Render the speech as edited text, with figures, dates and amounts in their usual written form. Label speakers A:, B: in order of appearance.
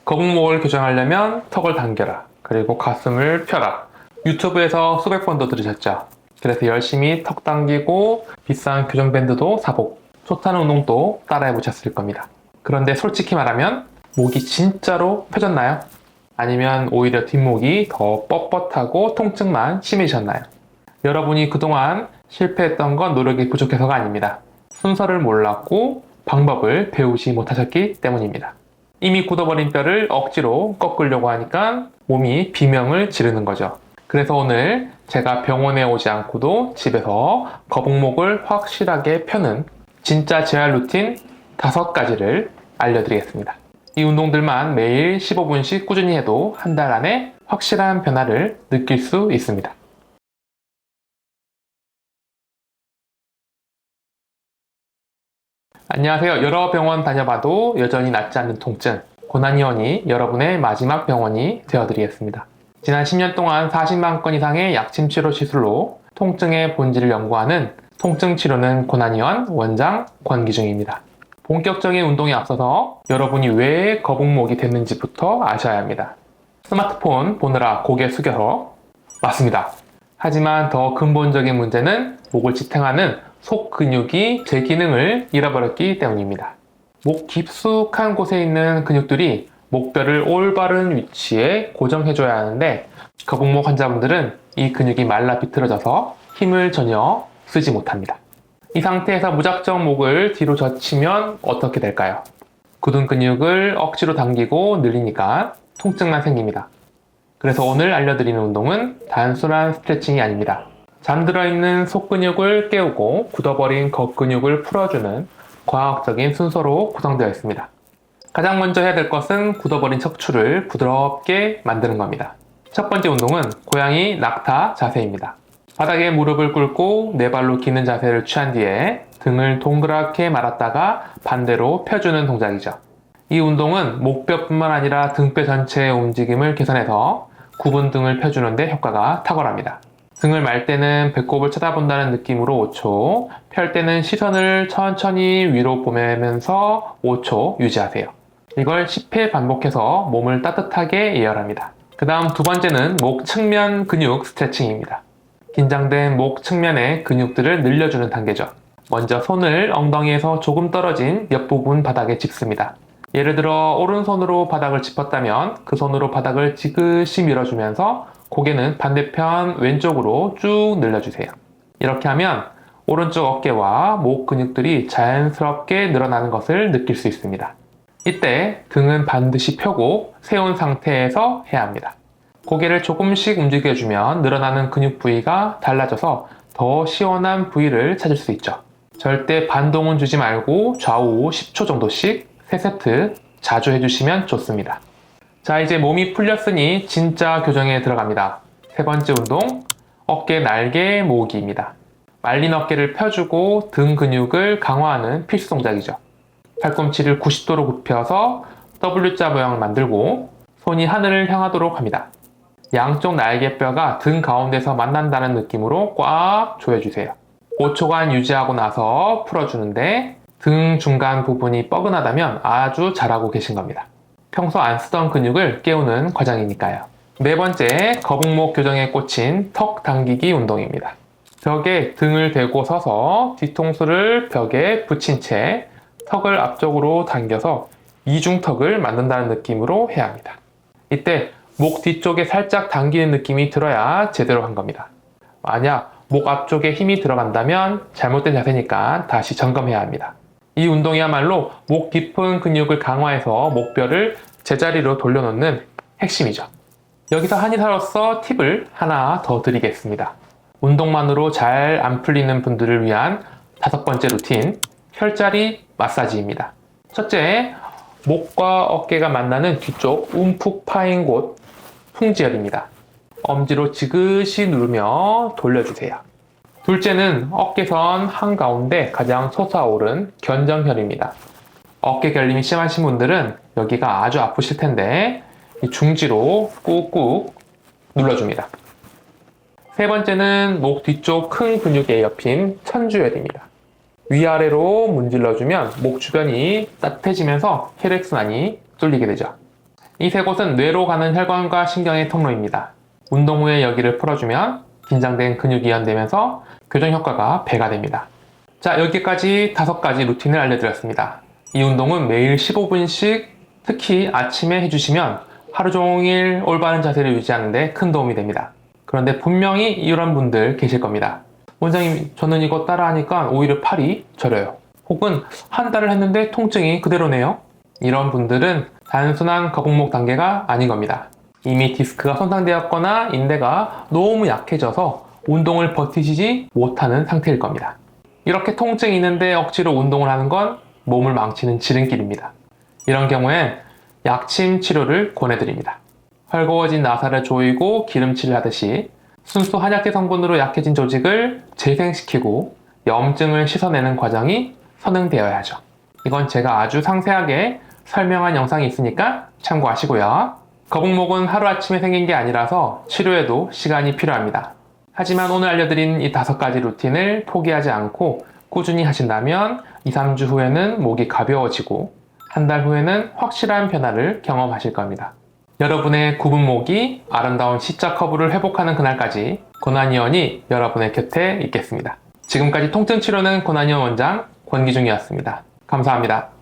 A: 거북목을 교정하려면 턱을 당겨라. 그리고 가슴을 펴라. 유튜브에서 수백 번도 들으셨죠? 그래서 열심히 턱 당기고 비싼 교정 밴드도 사보고 좋다는 운동도 따라해 보셨을 겁니다. 그런데 솔직히 말하면 목이 진짜로 펴졌나요? 아니면 오히려 뒷목이 더 뻣뻣하고 통증만 심해지셨나요? 여러분이 그동안 실패했던 건 노력이 부족해서가 아닙니다. 순서를 몰랐고 방법을 배우지 못하셨기 때문입니다. 이미 굳어버린 뼈를 억지로 꺾으려고 하니까 몸이 비명을 지르는 거죠. 그래서 오늘 제가 병원에 오지 않고도 집에서 거북목을 확실하게 펴는 진짜 재활 루틴 5가지를 알려드리겠습니다. 이 운동들만 매일 15분씩 꾸준히 해도 한 달 안에 확실한 변화를 느낄 수 있습니다. 안녕하세요. 여러 병원 다녀봐도 여전히 낫지 않는 통증, 고난이원이 여러분의 마지막 병원이 되어드리겠습니다. 지난 10년 동안 40만 건 이상의 약침 치료 시술로 통증의 본질을 연구하는 통증 치료는 고난이원 원장 권기중입니다. 본격적인 운동에 앞서서 여러분이 왜 거북목이 됐는지부터 아셔야 합니다. 스마트폰 보느라 고개 숙여서 맞습니다. 하지만 더 근본적인 문제는 목을 지탱하는 속 근육이 제 기능을 잃어버렸기 때문입니다. 목 깊숙한 곳에 있는 근육들이 목뼈를 올바른 위치에 고정해줘야 하는데 거북목 환자분들은 이 근육이 말라 비틀어져서 힘을 전혀 쓰지 못합니다. 이 상태에서 무작정 목을 뒤로 젖히면 어떻게 될까요? 굳은 근육을 억지로 당기고 늘리니까 통증만 생깁니다. 그래서 오늘 알려드리는 운동은 단순한 스트레칭이 아닙니다. 잠들어 있는 속근육을 깨우고 굳어버린 겉근육을 풀어주는 과학적인 순서로 구성되어 있습니다. 가장 먼저 해야 될 것은 굳어버린 척추를 부드럽게 만드는 겁니다. 첫 번째 운동은 고양이 낙타 자세입니다. 바닥에 무릎을 꿇고 네 발로 기는 자세를 취한 뒤에 등을 동그랗게 말았다가 반대로 펴주는 동작이죠. 이 운동은 목뼈뿐만 아니라 등뼈 전체의 움직임을 개선해서 굽은 등을 펴주는데 효과가 탁월합니다. 등을 말 때는 배꼽을 쳐다본다는 느낌으로 5초, 펼 때는 시선을 천천히 위로 보내면서 5초 유지하세요. 이걸 10회 반복해서 몸을 따뜻하게 예열합니다. 그 다음 두 번째는 목 측면 근육 스트레칭입니다. 긴장된 목 측면의 근육들을 늘려주는 단계죠. 먼저 손을 엉덩이에서 조금 떨어진 옆부분 바닥에 짚습니다. 예를 들어 오른손으로 바닥을 짚었다면 그 손으로 바닥을 지그시 밀어주면서 고개는 반대편 왼쪽으로 쭉 늘려주세요. 이렇게 하면 오른쪽 어깨와 목 근육들이 자연스럽게 늘어나는 것을 느낄 수 있습니다. 이때 등은 반드시 펴고 세운 상태에서 해야 합니다. 고개를 조금씩 움직여주면 늘어나는 근육 부위가 달라져서 더 시원한 부위를 찾을 수 있죠. 절대 반동은 주지 말고 좌우 10초 정도씩 3세트 자주 해주시면 좋습니다. 자, 이제 몸이 풀렸으니 진짜 교정에 들어갑니다. 세 번째 운동, 어깨 날개 모으기입니다. 말린 어깨를 펴주고 등 근육을 강화하는 필수 동작이죠. 팔꿈치를 90도로 굽혀서 W자 모양을 만들고 손이 하늘을 향하도록 합니다. 양쪽 날개뼈가 등 가운데서 만난다는 느낌으로 꽉 조여주세요. 5초간 유지하고 나서 풀어주는데 등 중간 부분이 뻐근하다면 아주 잘하고 계신 겁니다. 평소 안 쓰던 근육을 깨우는 과정이니까요. 네 번째, 거북목 교정에 꽂힌 턱 당기기 운동입니다. 벽에 등을 대고 서서 뒤통수를 벽에 붙인 채 턱을 앞쪽으로 당겨서 이중턱을 만든다는 느낌으로 해야 합니다. 이때 목 뒤쪽에 살짝 당기는 느낌이 들어야 제대로 한 겁니다. 만약 목 앞쪽에 힘이 들어간다면 잘못된 자세니까 다시 점검해야 합니다. 이 운동이야말로 목 깊은 근육을 강화해서 목뼈를 제자리로 돌려놓는 핵심이죠. 여기서 한의사로서 팁을 하나 더 드리겠습니다. 운동만으로 잘 안 풀리는 분들을 위한 5번째 루틴, 혈자리 마사지입니다. 첫째, 목과 어깨가 만나는 뒤쪽 움푹 파인 곳 풍지혈입니다. 엄지로 지그시 누르며 돌려주세요. 둘째는 어깨선 한가운데 가장 솟아오른 견정혈입니다. 어깨 결림이 심하신 분들은 여기가 아주 아프실 텐데 중지로 꾹꾹 눌러줍니다. 세 번째는 목 뒤쪽 큰 근육의 옆인 천주혈입니다. 위아래로 문질러주면 목 주변이 따뜻해지면서 혈액순환이 뚫리게 되죠. 이 세 곳은 뇌로 가는 혈관과 신경의 통로입니다. 운동 후에 여기를 풀어주면 긴장된 근육이 이완되면서 교정 효과가 배가 됩니다. 자, 여기까지 5가지 루틴을 알려드렸습니다. 이 운동은 매일 15분씩 특히 아침에 해주시면 하루 종일 올바른 자세를 유지하는 데 큰 도움이 됩니다. 그런데 분명히 이런 분들 계실 겁니다. 원장님, 저는 이거 따라하니까 오히려 팔이 저려요. 혹은 한 달을 했는데 통증이 그대로네요. 이런 분들은 단순한 거북목 단계가 아닌 겁니다. 이미 디스크가 손상되었거나 인대가 너무 약해져서 운동을 버티시지 못하는 상태일 겁니다. 이렇게 통증이 있는데 억지로 운동을 하는 건 몸을 망치는 지름길입니다. 이런 경우엔 약침 치료를 권해드립니다. 헐거워진 나사를 조이고 기름칠을 하듯이 순수 한약재 성분으로 약해진 조직을 재생시키고 염증을 씻어내는 과정이 선행되어야 하죠. 이건 제가 아주 상세하게 설명한 영상이 있으니까 참고하시고요. 거북목은 하루아침에 생긴 게 아니라서 치료에도 시간이 필요합니다. 하지만 오늘 알려드린 이 5가지 루틴을 포기하지 않고 꾸준히 하신다면 2, 3주 후에는 목이 가벼워지고 한 달 후에는 확실한 변화를 경험하실 겁니다. 여러분의 굽은 목이 아름다운 C자 커브를 회복하는 그날까지 고난이원이 여러분의 곁에 있겠습니다. 지금까지 통증 치료는 고난이원 원장 권기중이었습니다. 감사합니다.